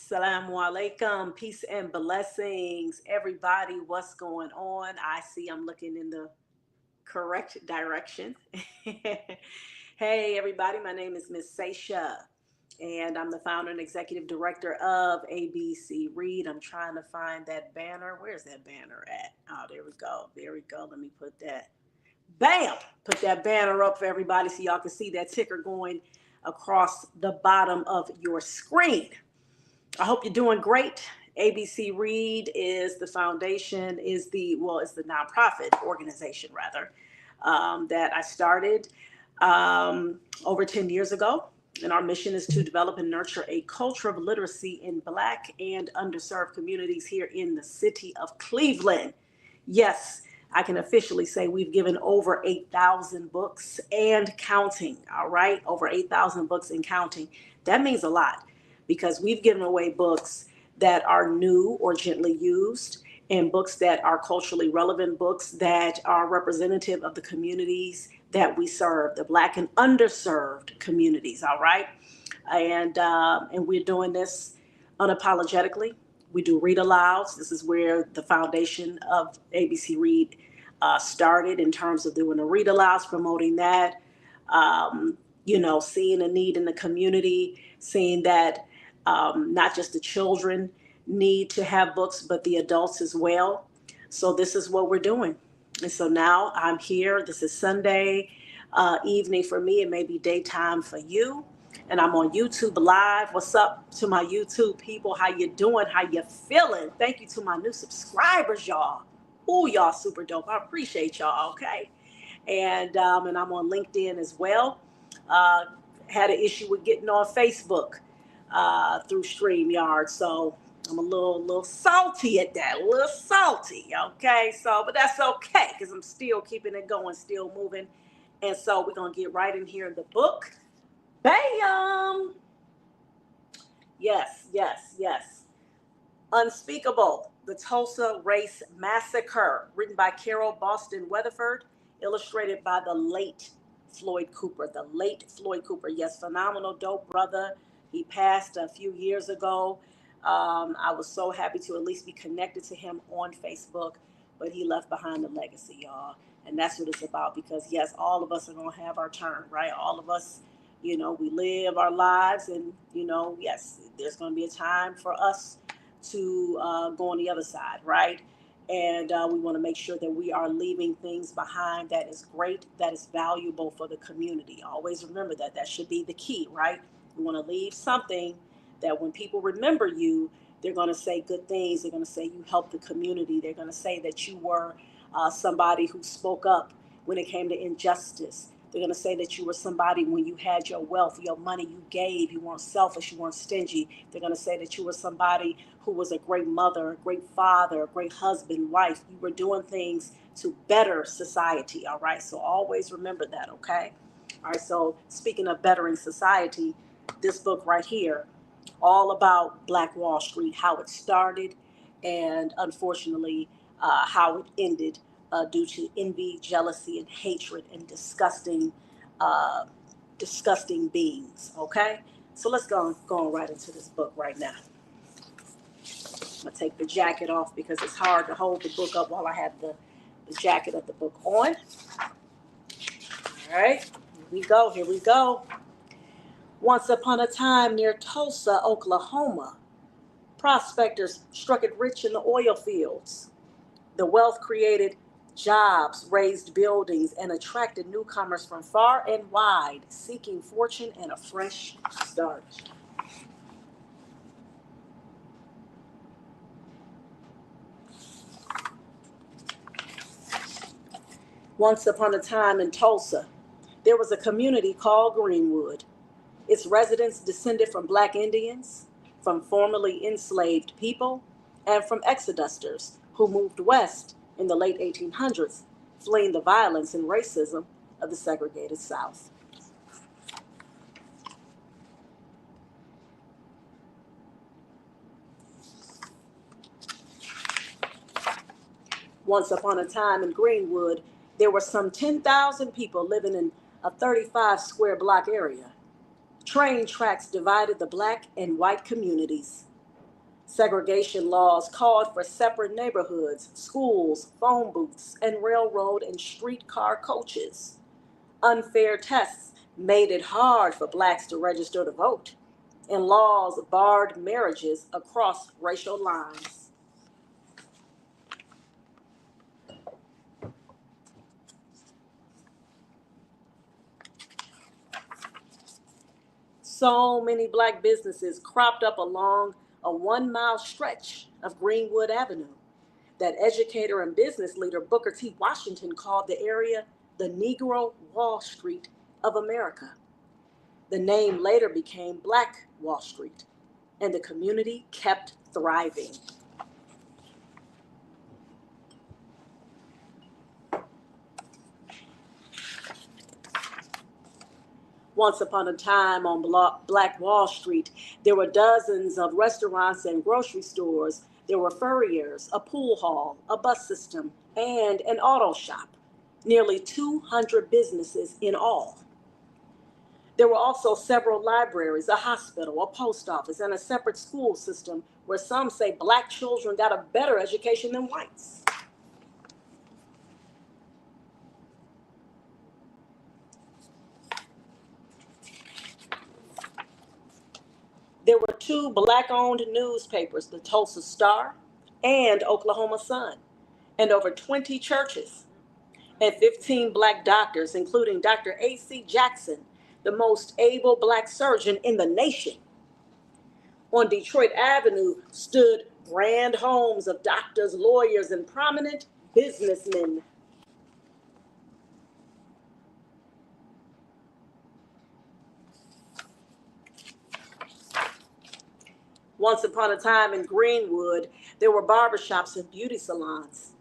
Assalamu alaikum. Peace and blessings. Everybody, what's going on? I see I'm looking in the correct direction. Hey, everybody. My name is Miss Seisha, and I'm the founder and executive director of ABC Read. I'm trying to find that banner. Where's that banner at? Oh, there we go. There we go. Let me put that. Bam! Put that banner up for everybody so y'all can see that ticker going across the bottom of your screen. I hope you're doing great. ABC Read is the foundation, it's the nonprofit organization rather, that I started over 10 years ago. And our mission is to develop and nurture a culture of literacy in Black and underserved communities here in the city of Cleveland. Yes, I can officially say we've given over 8,000 books and counting. All right, over 8,000 books and counting. That means a lot because we've given away books that are new or gently used, and books that are culturally relevant, books that are representative of the communities that we serve, the Black and underserved communities. All right, and we're doing this unapologetically. We do read alouds. This is where the foundation of ABC Read started in terms of doing the read alouds, promoting that. Seeing a need in the community, seeing that not just the children need to have books, but the adults as well. So this is what we're doing. And so now I'm here. This is Sunday evening for me. It may be daytime for you. And I'm on YouTube Live. What's up to my YouTube people? How you doing? How you feeling? Thank you to my new subscribers, y'all. Ooh, y'all super dope. I appreciate y'all, okay? And I'm on LinkedIn as well. Had an issue with getting on Facebook through StreamYard. So I'm a little salty at that, a little salty, okay? So, but that's okay because I'm still keeping it going, still moving. And so we're going to get right in here in the book. Bam! Yes, yes, yes. Unspeakable, the Tulsa Race Massacre, written by Carol Boston Weatherford, illustrated by the late Floyd Cooper. The late Floyd Cooper, yes, phenomenal, dope brother. He passed a few years ago. I was so happy to at least be connected to him on Facebook, but he left behind a legacy, y'all. And that's what it's about because, yes, all of us are going to have our turn, right? All of us, we live our lives and, yes, there's going to be a time for us to go on the other side, right? And we want to make sure that we are leaving things behind that is great, that is valuable for the community. Always remember that. That should be the key, right? We want to leave something that when people remember you, they're going to say good things. They're going to say you helped the community. They're going to say that you were somebody who spoke up when it came to injustice. They're going to say that you were somebody when you had your wealth, your money, you gave, you weren't selfish, you weren't stingy. They're going to say that you were somebody who was a great mother, a great father, a great husband, wife. You were doing things to better society, all right? So always remember that, okay? All right, so speaking of bettering society, this book right here, all about Black Wall Street, how it started, and unfortunately, how it ended due to envy, jealousy, and hatred and disgusting beings. Okay, so let's go on right into this book right now. I'm gonna take the jacket off because it's hard to hold the book up while I have the jacket of the book on. All right, here we go. Here we go. Once upon a time near Tulsa, Oklahoma, prospectors struck it rich in the oil fields. The wealth created jobs, raised buildings, and attracted newcomers from far and wide, seeking fortune and a fresh start. Once upon a time in Tulsa, there was a community called Greenwood. Its residents descended from Black Indians, from formerly enslaved people, and from exodusters who moved west in the late 1800s, fleeing the violence and racism of the segregated South. Once upon a time in Greenwood, there were some 10,000 people living in a 35 square block area. Train tracks divided the Black and white communities. Segregation laws called for separate neighborhoods, schools, phone booths, and railroad and streetcar coaches. Unfair tests made it hard for blacks to register to vote, and laws barred marriages across racial lines. So many black businesses cropped up along a 1 mile stretch of Greenwood Avenue that educator and business leader Booker T. Washington called the area the Negro Wall Street of America. The name later became Black Wall Street, and the community kept thriving. Once upon a time on Black Wall Street, there were dozens of restaurants and grocery stores. There were furriers, a pool hall, a bus system, and an auto shop. Nearly 200 businesses in all. There were also several libraries, a hospital, a post office, and a separate school system where some say black children got a better education than whites. There were two black-owned newspapers, the Tulsa Star and Oklahoma Sun, and over 20 churches, and 15 black doctors, including Dr. A.C. Jackson, the most able black surgeon in the nation. On Detroit Avenue stood grand homes of doctors, lawyers, and prominent businessmen. Once upon a time in Greenwood, there were barbershops and beauty salons.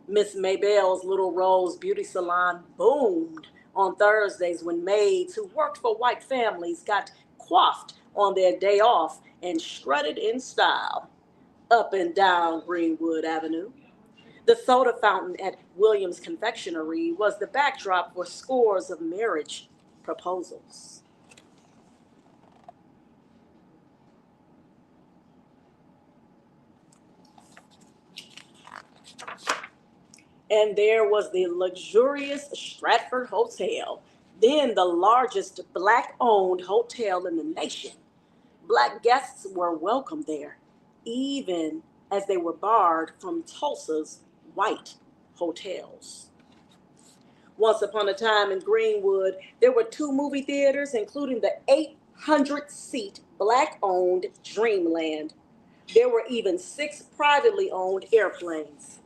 Miss Maybell's Little Rose Beauty Salon boomed on Thursdays when maids who worked for white families got coiffed on their day off and strutted in style up and down Greenwood Avenue. The soda fountain at Williams Confectionery was the backdrop for scores of marriage proposals. And there was the luxurious Stratford Hotel, then the largest black-owned hotel in the nation. Black guests were welcome there, even as they were barred from Tulsa's white hotels. Once upon a time in Greenwood, there were two movie theaters, including the 800-seat black-owned Dreamland. There were even 6 privately owned airplanes.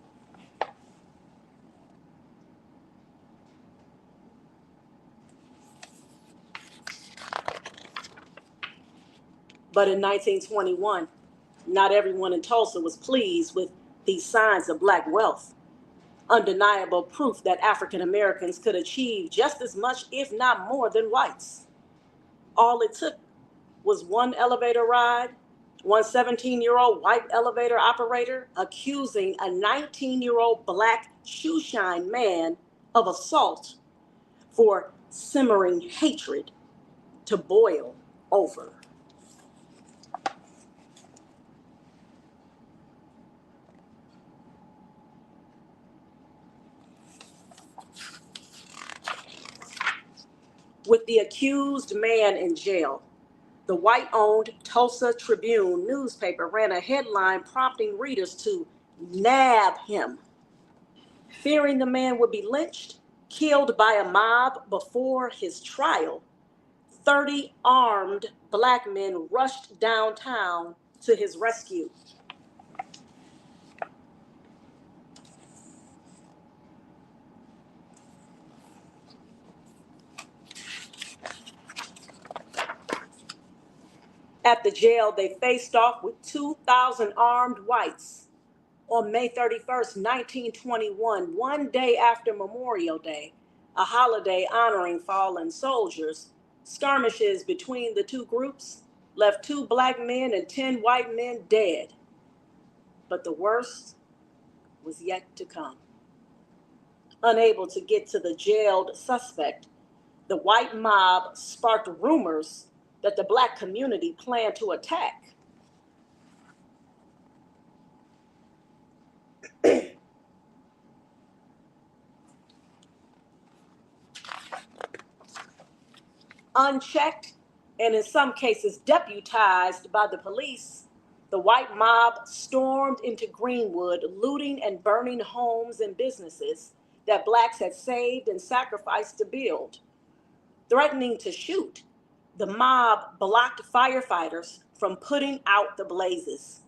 But in 1921, not everyone in Tulsa was pleased with these signs of black wealth. Undeniable proof that African Americans could achieve just as much, if not more, than whites. All it took was one elevator ride, one 17-year-old white elevator operator accusing a 19-year-old black shoeshine man of assault for simmering hatred to boil over. With the accused man in jail, the white-owned Tulsa Tribune newspaper ran a headline prompting readers to nab him. Fearing the man would be lynched, killed by a mob before his trial, 30 armed black men rushed downtown to his rescue. At the jail, they faced off with 2,000 armed whites. On May 31st, 1921, one day after Memorial Day, a holiday honoring fallen soldiers, skirmishes between the two groups left 2 black men and 10 white men dead. But the worst was yet to come. Unable to get to the jailed suspect, the white mob sparked rumors that the black community planned to attack. Unchecked, and in some cases deputized by the police, the white mob stormed into Greenwood, looting and burning homes and businesses that blacks had saved and sacrificed to build. Threatening to shoot, the mob blocked firefighters from putting out the blazes.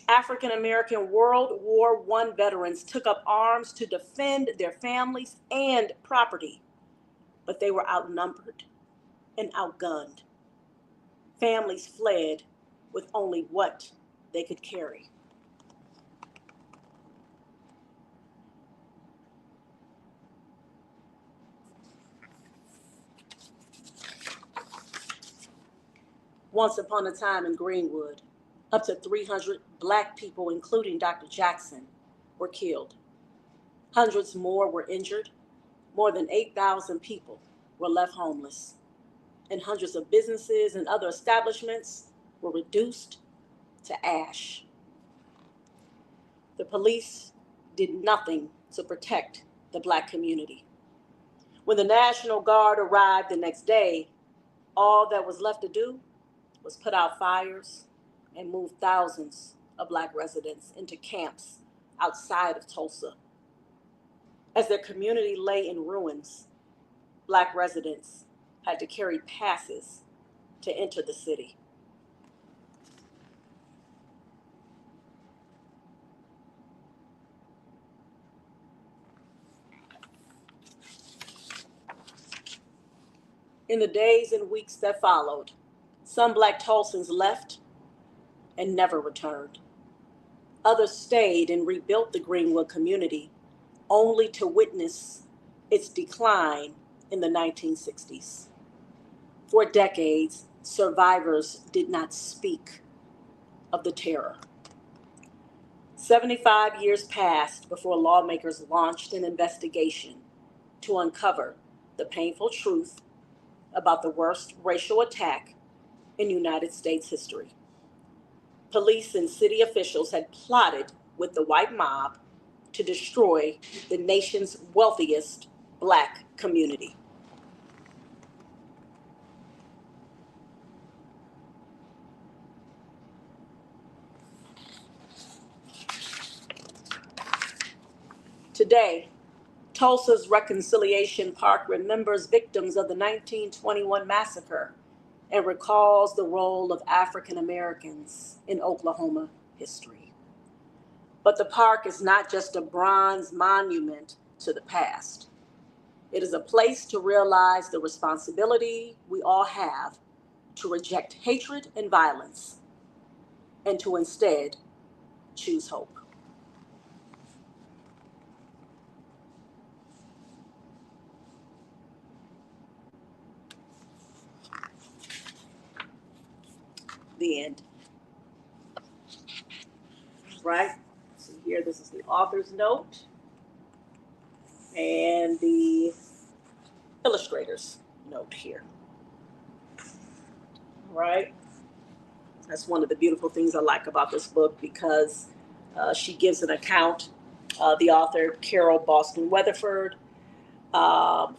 African American World War I veterans took up arms to defend their families and property, but they were outnumbered and outgunned. Families fled with only what they could carry. Once upon a time in Greenwood, up to 300 black people, including Dr. Jackson, were killed. Hundreds more were injured. More than 8,000 people were left homeless. And hundreds of businesses and other establishments were reduced to ash. The police did nothing to protect the black community. When the National Guard arrived the next day, all that was left to do was put out fires and move thousands of black residents into camps outside of Tulsa. As their community lay in ruins, black residents had to carry passes to enter the city. In the days and weeks that followed, some black Tulsans left and never returned. Others stayed and rebuilt the Greenwood community, only to witness its decline in the 1960s. For decades, survivors did not speak of the terror. 75 years passed before lawmakers launched an investigation to uncover the painful truth about the worst racial attack in United States history. Police and city officials had plotted with the white mob to destroy the nation's wealthiest black community. Today, Tulsa's Reconciliation Park remembers victims of the 1921 massacre and recalls the role of African Americans in Oklahoma history. But the park is not just a bronze monument to the past. It is a place to realize the responsibility we all have to reject hatred and violence and to instead choose hope. The end. Right? So here, this is the author's note and the illustrator's note here. Right? That's one of the beautiful things I like about this book, because she gives an account, the author, Carol Boston Weatherford, and,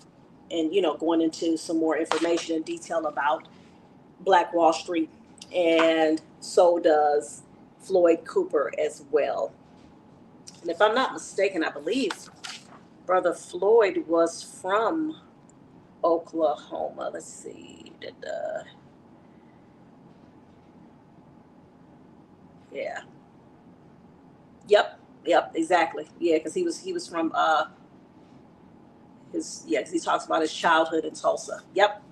going into some more information and detail about Black Wall Street, and so does Floyd Cooper as well. And if I'm not mistaken, I believe Brother Floyd was from Oklahoma. Let's see. Yeah. Yep, exactly. Yeah, because he was from because he talks about his childhood in Tulsa. Yep.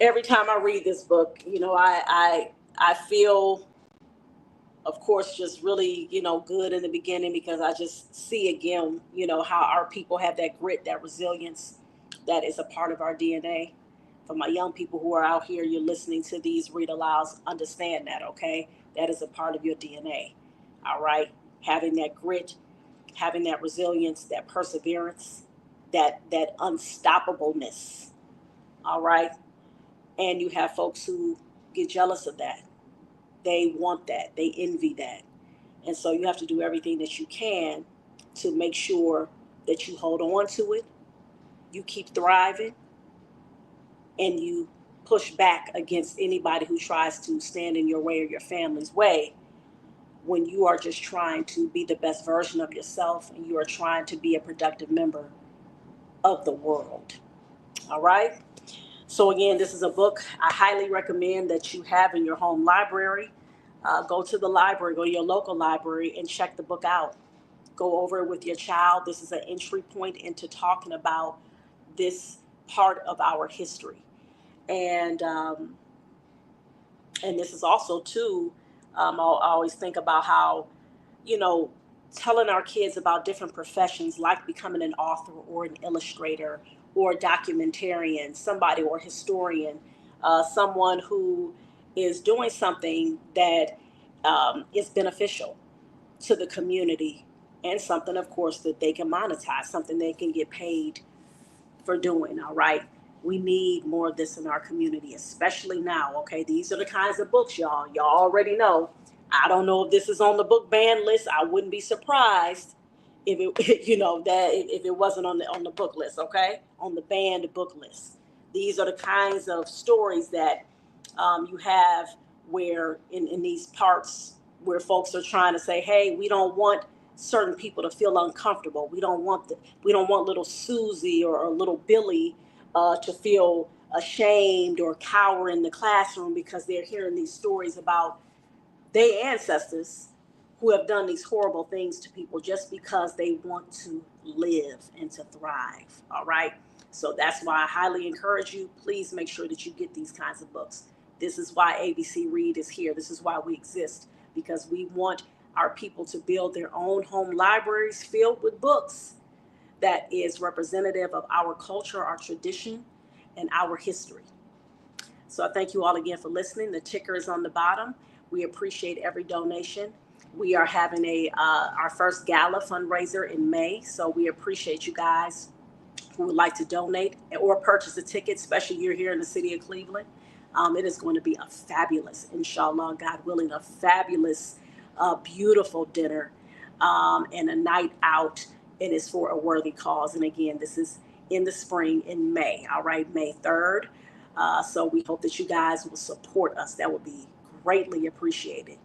Every time I read this book, I feel, of course, just really, good in the beginning, because I just see again, how our people have that grit, that resilience, that is a part of our DNA. For my young people who are out here, you're listening to these read alouds, understand that, okay? That is a part of your DNA, all right? Having that grit, having that resilience, that perseverance, that unstoppableness, all right? And you have folks who get jealous of that. They want that. They envy that. And so you have to do everything that you can to make sure that you hold on to it, you keep thriving, and you push back against anybody who tries to stand in your way or your family's way, when you are just trying to be the best version of yourself and you are trying to be a productive member of the world. All right. So again, this is a book I highly recommend that you have in your home library. Go to the library, go to your local library and check the book out. Go over it with your child. This is an entry point into talking about this part of our history. And this is also too, I always think about how, you know, telling our kids about different professions like becoming an author or an illustrator or a documentarian, somebody or historian, someone who is doing something that is beneficial to the community, and something, of course, that they can monetize, something they can get paid for doing. All right. We need more of this in our community, especially now. Okay. These are the kinds of books, y'all. Y'all already know. I don't know if this is on the book ban list. I wouldn't be surprised if it, that if it wasn't on the book list. Okay. On the banned book list. These are the kinds of stories that you have where in these parts where folks are trying to say, hey, we don't want certain people to feel uncomfortable. We don't want little Susie or little Billy to feel ashamed or cower in the classroom because they're hearing these stories about their ancestors who have done these horrible things to people just because they want to live and to thrive. All right. So that's why I highly encourage you. Please make sure that you get these kinds of books. This is why ABC Read is here. This is why we exist, because we want our people to build their own home libraries filled with books that is representative of our culture, our tradition, and our history. So I thank you all again for listening. The ticker is on the bottom. We appreciate every donation. We are having our first gala fundraiser in May, so we appreciate you guys who would like to donate or purchase a ticket, especially you're here in the city of Cleveland. It is going to be a fabulous, inshallah, God willing, a fabulous, beautiful dinner and a night out. It is for a worthy cause. And again, this is in the spring in May, all right, May 3rd. So we hope that you guys will support us. That would be greatly appreciated.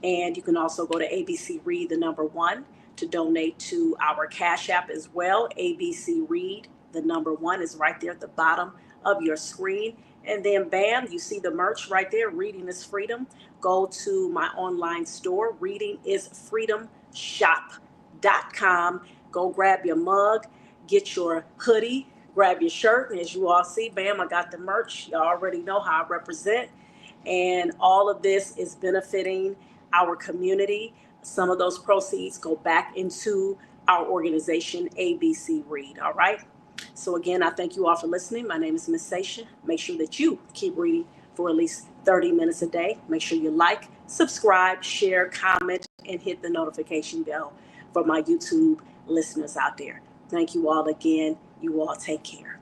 And you can also go to ABC Read, the number 1, to donate to our Cash App as well. ABC Read, the number 1, is right there at the bottom of your screen. And then, bam, you see the merch right there, Reading is Freedom. Go to my online store, readingisfreedomshop.com. Go grab your mug, get your hoodie, grab your shirt. And as you all see, bam, I got the merch. You already know how I represent. And all of this is benefiting our community. Some of those proceeds go back into our organization, ABC Read. All right. So again, I thank you all for listening. My name is Miss Sasha. Make sure that you keep reading for at least 30 minutes a day. Make sure you like, subscribe, share, comment, and hit the notification bell for my YouTube listeners out there. Thank you all again. You all take care.